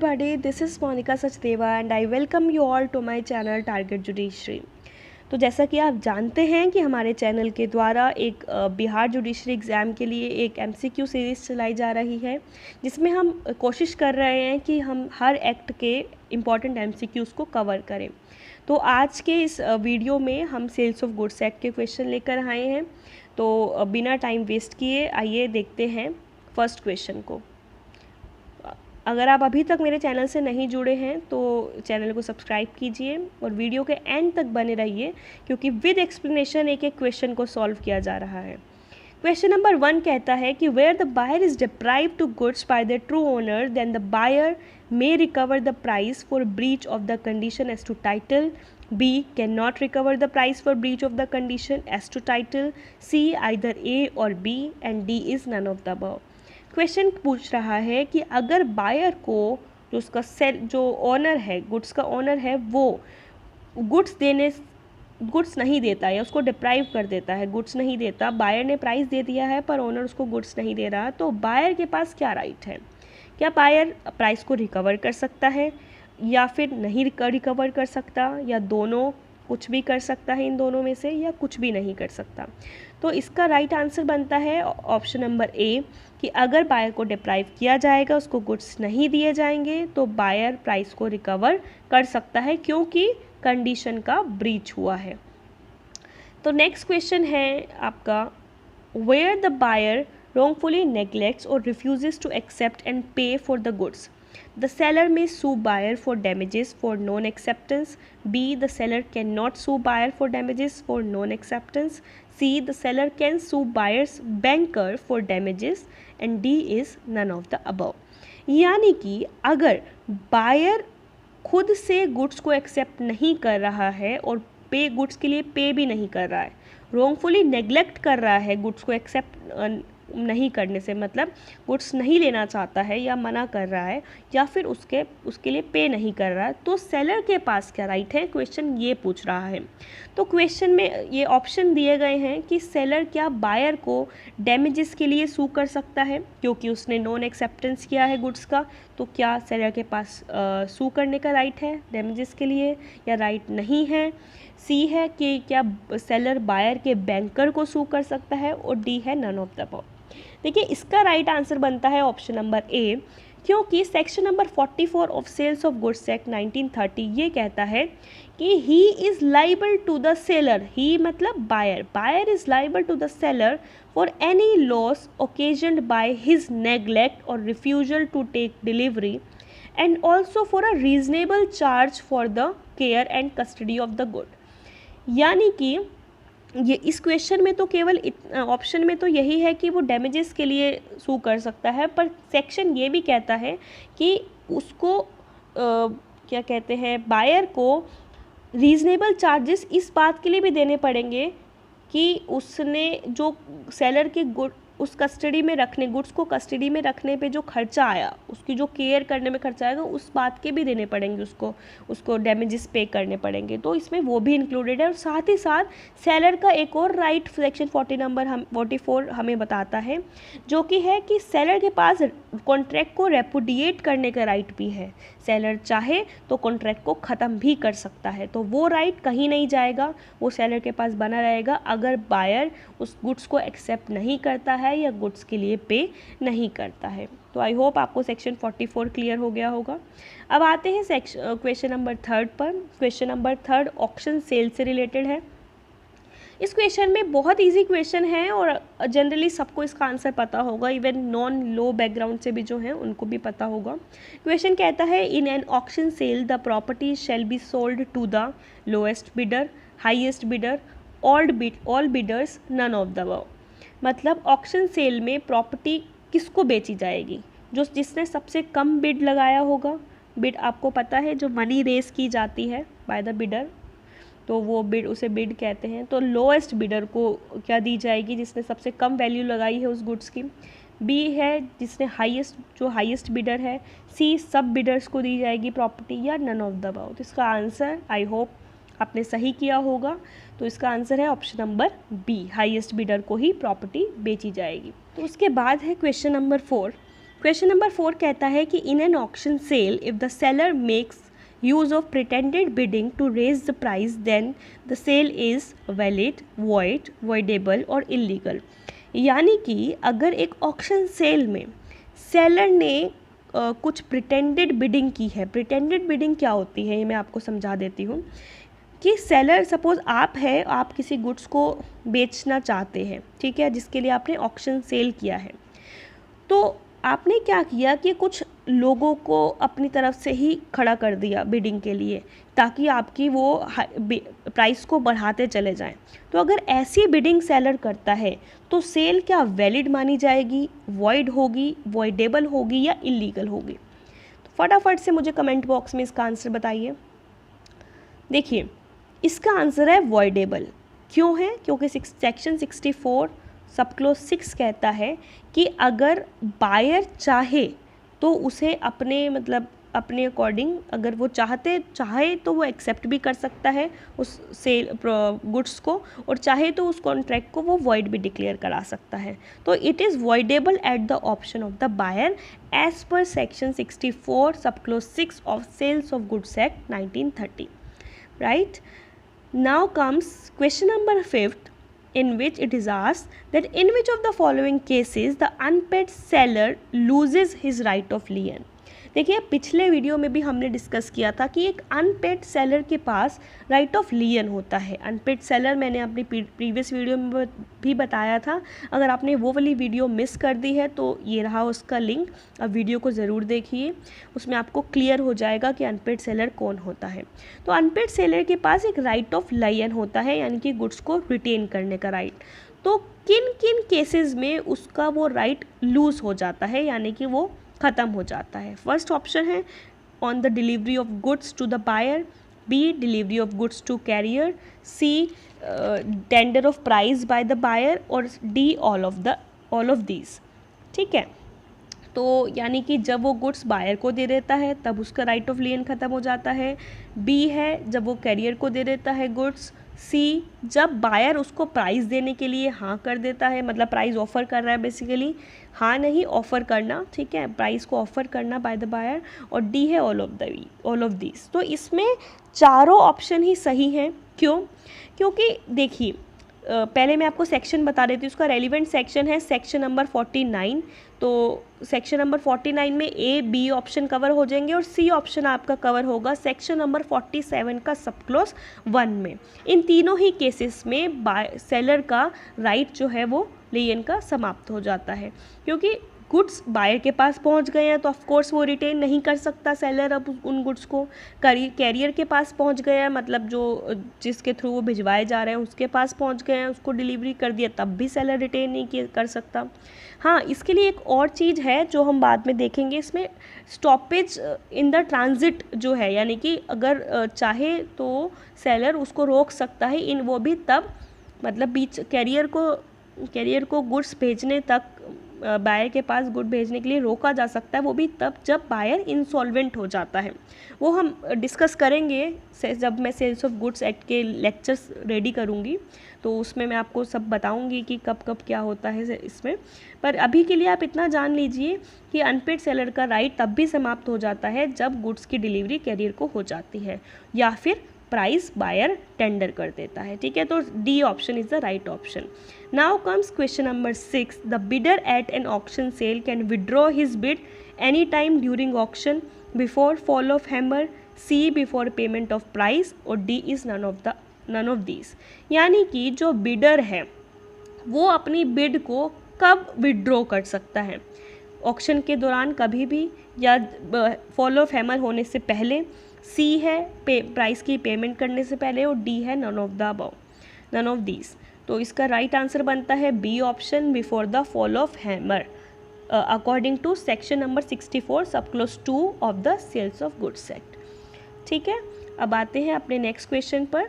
everybody, this is Monica Sachdeva and I welcome you all to my channel Target Judiciary। तो जैसा कि आप जानते हैं कि हमारे चैनल के द्वारा एक बिहार जुडिशरी एग्ज़ाम के लिए एक MCQ सीरीज़ चलाई जा रही है, जिसमें हम कोशिश कर रहे हैं कि हम हर एक्ट के इम्पॉर्टेंट MCQs को कवर करें। तो आज के इस वीडियो में हम सेल्स ऑफ गुड्स एक्ट के क्वेश्चन लेकर आए हैं। तो बिना टाइम वेस्ट किए आइए देखते हैं फर्स्ट क्वेश्चन को। अगर आप अभी तक मेरे चैनल से नहीं जुड़े हैं तो चैनल को सब्सक्राइब कीजिए और वीडियो के एंड तक बने रहिए, क्योंकि विद एक्सप्लेनेशन एक एक क्वेश्चन को सॉल्व किया जा रहा है। क्वेश्चन नंबर 1 कहता है कि where the buyer is deprived to goods by the true owner then the buyer may recover the price for breach of the condition as to title, B cannot recover the price for breach of the condition as to title, C either A or B and D is none of the above। Question पूछ रहा है कि अगर buyer को जो उसका जो owner है, गुड्स का ओनर है, वो गुड्स नहीं देता या उसको डिप्राइव कर देता है, गुड्स नहीं देता, बायर ने प्राइस दे दिया है पर ओनर उसको गुड्स नहीं दे रहा, तो बायर के पास क्या राइट है? क्या बायर प्राइस को रिकवर कर सकता है या फिर नहीं रिकवर कर सकता, या दोनों कुछ भी कर सकता है इन दोनों में से, या कुछ भी नहीं कर सकता? तो इसका राइट आंसर बनता है ऑप्शन नंबर ए कि अगर बायर को डिप्राइव किया जाएगा, उसको गुड्स नहीं दिए जाएंगे, तो बायर प्राइस को रिकवर कर सकता है क्योंकि कंडीशन का ब्रीच हुआ है। तो नेक्स्ट क्वेश्चन है आपका, where the buyer wrongfully neglects or refuses to accept and pay for the goods, the seller may sue buyer for damages for non-acceptance, B the seller cannot sue buyer for damages for non-acceptance, C the seller can sue buyer's banker for damages and D is none of the above। यानी कि अगर buyer खुद से goods को accept नहीं कर रहा है और गुड्स के लिए पे भी नहीं कर रहा है, wrongfully नेग्लेक्ट कर रहा है गुड्स को एक्सेप्ट नहीं करने से, मतलब गुड्स नहीं लेना चाहता है या मना कर रहा है या फिर उसके लिए पे नहीं कर रहा है, तो सेलर के पास क्या राइट है? क्वेश्चन ये पूछ रहा है। तो क्वेश्चन में ये ऑप्शन दिए गए हैं कि सेलर क्या बायर को डैमेजेस के लिए सू कर सकता है क्योंकि उसने नॉन एक्सेप्टेंस किया है गुड्स का, तो क्या सेलर के पास सू करने का राइट है डैमेजेस के लिए, या राइट नहीं है? सी है कि क्या सेलर बायर के बैंकर को सू कर सकता है, और डी है नन ऑफ द अबव। देखिए इसका राइट आंसर बनता है ऑप्शन नंबर ए, क्योंकि section number 44 of sales of goods act 1930 ये कहता है कि he is liable to the seller, he मतलब buyer is liable to the seller for any loss occasioned by his neglect और refusal to take delivery and also for a reasonable charge for the care and custody of the good. यानी कि ये इस question में तो केवल option में तो यही है कि वो डैमेजेस के लिए सू कर सकता है, पर सेक्शन ये भी कहता है कि उसको क्या कहते हैं, बायर को रीज़नेबल चार्जेस इस बात के लिए भी देने पड़ेंगे कि उसने जो सेलर के उस कस्टडी में रखने, गुड्स को कस्टडी में रखने पे जो खर्चा आया, उसकी जो केयर करने में खर्चा आएगा, उस बात के भी देने पड़ेंगे, उसको डैमेजेस पे करने पड़ेंगे, तो इसमें वो भी इंक्लूडेड है। और साथ ही साथ सेलर का एक और राइट सेक्शन 44 हमें बताता है, जो कि है कि सेलर के पास कॉन्ट्रैक्ट को रेपुडिएट करने का राइट भी है। सेलर चाहे तो कॉन्ट्रैक्ट को ख़त्म भी कर सकता है, तो वो राइट कहीं नहीं जाएगा, वो सेलर के पास बना रहेगा अगर बायर उस गुड्स को एक्सेप्ट नहीं करता है या गुड्स के लिए पे नहीं करता है। तो आई होप आपको सेक्शन 44 क्लियर हो गया होगा। अब आते हैं क्वेश्चन नंबर 3 पर। क्वेश्चन नंबर 3 ऑक्शन सेल से रिलेटेड है। इस क्वेश्चन में बहुत इजी क्वेश्चन है और जनरली सबको इसका आंसर पता होगा, इवन नॉन लो बैकग्राउंड से भी जो हैं उनको भी पता होगा। क्वेश्चन कहता है, in an auction sale the property shall be sold to the lowest bidder, highest bidder, all bidders, none of the above. मतलब ऑक्शन सेल में प्रॉपर्टी किसको बेची जाएगी? जिसने सबसे कम बिड लगाया होगा। बिड आपको पता है जो मनी रेस की जाती है बाय द बिडर, तो वो उसे बिड कहते हैं। तो लोएस्ट बिडर को क्या दी जाएगी? जिसने सबसे कम वैल्यू लगाई है उस गुड्स की। बी है जिसने हाईएस्ट बिडर है। सी सब बिडर्स को दी जाएगी प्रॉपर्टी, या नन ऑफ द अबव। तो इसका आंसर आई होप आपने सही किया होगा। तो इसका आंसर है option number B, highest bidder को ही प्रॉपर्टी बेची जाएगी। तो उसके बाद है क्वेश्चन नंबर 4 क्वेश्चन नंबर 4 कहता है कि in an auction sale if the seller makes use of pretended bidding to raise the price then the sale is valid, void, voidable और इलीगल। यानी कि अगर एक ऑक्शन सेल में सेलर ने कुछ प्रिटेंडेड बिडिंग की है, प्रिटेंडेड बिडिंग क्या होती है ये मैं आपको समझा देती हूँ कि सेलर, सपोज़ आप है, आप किसी गुड्स को बेचना चाहते हैं, ठीक है, जिसके लिए आपने ऑक्शन सेल किया है, तो आपने क्या किया कि कुछ लोगों को अपनी तरफ से ही खड़ा कर दिया बिडिंग के लिए ताकि आपकी वो प्राइस को बढ़ाते चले जाएं। तो अगर ऐसी बिडिंग सेलर करता है तो सेल क्या वैलिड मानी जाएगी, वॉइड होगी, वॉइडेबल होगी या इलीगल होगी? तो फटाफट से मुझे कमेंट बॉक्स में इसका आंसर बताइए। देखिए, इसका आंसर है वॉइडेबल। क्यों है? क्योंकि सेक्शन 64 सब क्लोज 6 कहता है कि अगर बायर चाहे तो उसे अपने अकॉर्डिंग, अगर वो चाहे तो वो एक्सेप्ट भी कर सकता है उस सेल गुड्स को, और चाहे तो उस कॉन्ट्रैक्ट को वो वॉइड भी डिक्लेयर करा सकता है। तो it is voidable at the option of the buyer as per section 64 sub clause 6 of sales of goods act 1930, right. Now comes question number 5, in which it is asked that in which of the following cases the unpaid seller loses his right of lien। देखिए, पिछले video में भी हमने discuss किया था कि एक unpaid seller के पास राइट ऑफ लियन होता है। अनपेड सेलर मैंने अपनी प्रीवियस वीडियो में भी बताया था। अगर आपने वो वाली वीडियो मिस कर दी है तो ये रहा उसका लिंक, अब वीडियो को ज़रूर देखिए, उसमें आपको क्लियर हो जाएगा कि अनपेड सेलर कौन होता है। तो अनपेड सेलर के पास एक राइट ऑफ लियन होता है, यानी कि गुड्स को रिटेन करने का राइट। तो किन किन केसेस में उसका वो राइट लूज़ हो जाता है, यानी कि वो ख़त्म हो जाता है? फर्स्ट ऑप्शन है on the delivery of goods to the buyer, B delivery of goods to carrier, C tender of price by the buyer, और डी ऑल ऑफ दीज। ठीक है, तो यानी कि जब वो गुड्स बायर को दे देता है तब उसका राइट ऑफ लियन ख़त्म हो जाता है। बी है जब वो कैरियर को दे देता है गुड्स। सी जब बायर उसको प्राइस देने के लिए हाँ कर देता है, मतलब प्राइस ऑफ़र कर रहा है, बेसिकली हाँ नहीं ऑफ़र करना, ठीक है, प्राइस को ऑफ़र करना बाय द बायर। और डी है ऑल ऑफ दीज। तो इसमें चारों ऑप्शन ही सही हैं। क्यों? क्योंकि देखिए, पहले मैं आपको सेक्शन बता देती हूँ। उसका रेलिवेंट सेक्शन है सेक्शन नंबर 49। तो सेक्शन नंबर 49 में ए बी ऑप्शन कवर हो जाएंगे और सी ऑप्शन आपका कवर होगा सेक्शन नंबर 47 का सब क्लोज 1 में। इन तीनों ही केसेस में सेलर का राइट जो है वो लियन का समाप्त हो जाता है, क्योंकि गुड्स बायर के पास पहुंच गए हैं तो ऑफ कोर्स वो रिटेन नहीं कर सकता सेलर अब उन गुड्स को। कैरियर के पास पहुंच गया है, मतलब जो जिसके थ्रू वो भिजवाए जा रहे हैं उसके पास पहुंच गए हैं, उसको डिलीवरी कर दिया, तब भी सेलर रिटेन नहीं कर सकता। हाँ, इसके लिए एक और चीज़ है जो हम बाद में देखेंगे, इसमें स्टॉपेज इन द ट्रांजिट जो है, यानी कि अगर चाहे तो सेलर उसको रोक सकता है इन, वो भी तब, मतलब बीच कैरियर को गुड्स भेजने तक, बायर के पास गुड भेजने के लिए रोका जा सकता है, वो भी तब जब बायर इंसॉल्वेंट हो जाता है। वो हम डिस्कस करेंगे जब मैं सेल्स ऑफ गुड्स एक्ट के लेक्चर्स रेडी करूँगी, तो उसमें मैं आपको सब बताऊँगी कि कब कब क्या होता है इसमें। पर अभी के लिए आप इतना जान लीजिए कि अनपेड सेलर का राइट तब भी समाप्त हो जाता है जब गुड्स की डिलीवरी कैरियर को हो जाती है या फिर प्राइस बायर टेंडर कर देता है। ठीक है, तो D option is the right option. Now comes question number 6, the bidder at an auction sale can withdraw his bid any time during auction, before fall of hammer, C before payment of price, और D is none of these. यानी कि जो bidder है वो अपनी bid को कब withdraw कर सकता है? ऑक्शन के दौरान कभी भी, या फॉल ऑफ हैमर होने से पहले, सी है प्राइस की पेमेंट करने से पहले, और डी है नन ऑफ दीज। तो इसका राइट आंसर बनता है B option, before the fall of hammer, according to section number 64 sub clause 2 of the sales of goods act. ठीक है, अब आते हैं अपने नेक्स्ट क्वेश्चन पर।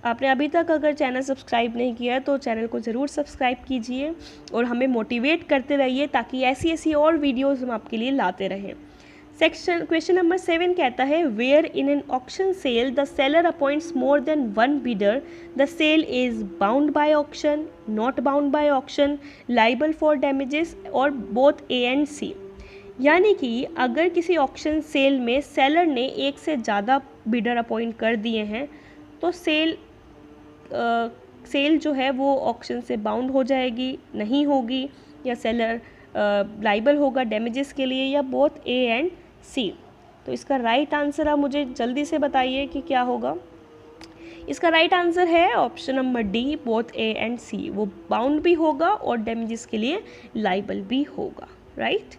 आपने अभी तक अगर चैनल सब्सक्राइब नहीं किया है तो चैनल को ज़रूर सब्सक्राइब कीजिए और हमें मोटिवेट करते रहिए ताकि ऐसी और वीडियोज़ हम आपके लिए लाते रहें। क्वेश्चन नंबर 7 कहता है where in an auction sale the seller appoints more than one bidder the sale is bound by auction, not bound by auction, liable for damages और बोथ ए एंड सी। यानी कि अगर किसी auction sale में seller ने एक से ज़्यादा बिडर अपॉइंट कर दिए हैं तो सेल जो है वो ऑक्शन से बाउंड हो जाएगी, नहीं होगी, या सेलर लाइबल होगा डैमेजेस के लिए, या बोथ ए एंड सी। तो इसका राइट आंसर आप मुझे जल्दी से बताइए कि क्या होगा। इसका राइट आंसर है option number D, both A and C. वो बाउंड भी होगा और डैमेजेस के लिए लाइबल भी होगा, राइट।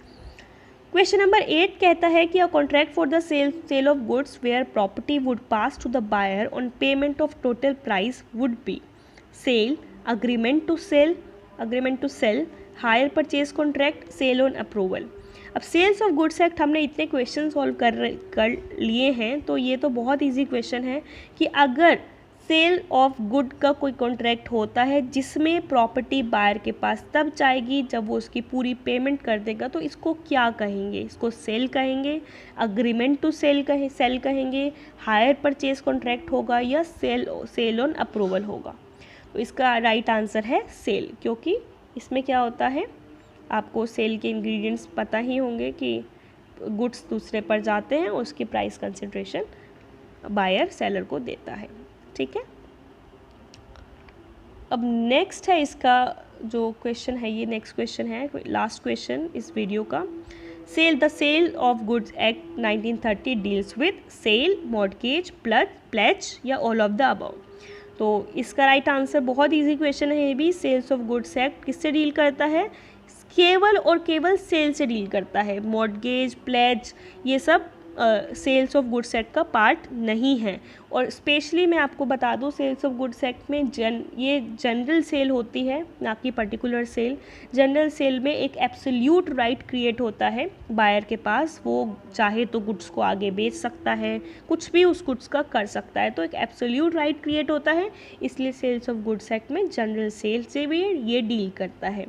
क्वेश्चन नंबर 8 कहता है कि a contract for the sale of goods where property would pass to the buyer on payment of total price would be sale, agreement to sell, hire purchase contract, sale on approval. अब sales of goods act हमने इतने question solve कर लिए हैं तो ये तो बहुत इजी क्वेश्चन है कि अगर सेल ऑफ गुड का कोई कॉन्ट्रैक्ट होता है जिसमें प्रॉपर्टी बायर के पास तब जाएगी जब वो उसकी पूरी पेमेंट कर देगा, तो इसको क्या कहेंगे? इसको सेल कहेंगे, अग्रीमेंट टू सेल कहेंगे, हायर परचेज कॉन्ट्रैक्ट होगा, या सेल ऑन अप्रूवल होगा। तो इसका राइट आंसर है सेल, क्योंकि इसमें क्या होता है, आपको सेल के इंग्रेडिएंट्स पता ही होंगे कि गुड्स दूसरे पर जाते हैं, उसकी प्राइस कंसिडरेशन बायर सेलर को देता है, ठीक है। अब नेक्स्ट है इसका जो क्वेश्चन है, ये नेक्स्ट क्वेश्चन है, लास्ट क्वेश्चन इस वीडियो का। The sale of goods act 1930 deals with sale, mortgage, pledge या ऑल ऑफ द अबव। तो इसका राइट आंसर बहुत इजी क्वेश्चन है ये भी। सेल्स ऑफ गुड्स एक्ट किससे डील करता है? केवल और केवल सेल से डील करता है। मॉर्टगेज, प्लेज ये सब सेल्स ऑफ गुड्स एक्ट का पार्ट नहीं है। और स्पेशली मैं आपको बता दूं, सेल्स ऑफ गुड्स एक्ट में ये जनरल सेल होती है, ना कि पर्टिकुलर सेल। जनरल सेल में एक एब्सोल्यूट राइट क्रिएट होता है बायर के पास, वो चाहे तो गुड्स को आगे बेच सकता है, कुछ भी उस गुड्स का कर सकता है, तो एक एब्सोल्यूट राइट क्रिएट होता है। इसलिए सेल्स ऑफ गुड्स एक्ट में जनरल सेल से भी ये डील करता है।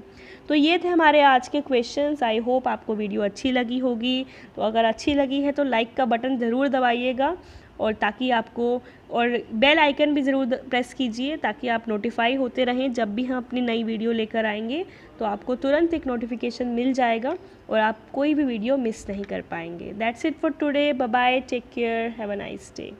तो ये थे हमारे आज के क्वेश्चंस। आई होप आपको वीडियो अच्छी लगी होगी। तो अगर अच्छी लगी है तो लाइक का बटन ज़रूर दबाइएगा, और ताकि आपको, और बेल आइकन भी ज़रूर प्रेस कीजिए ताकि आप नोटिफाई होते रहें जब भी हम अपनी नई वीडियो लेकर आएंगे, तो आपको तुरंत एक नोटिफिकेशन मिल जाएगा और आप कोई भी वीडियो मिस नहीं कर पाएंगे। That's it for today. Bye bye, take care, have a nice day.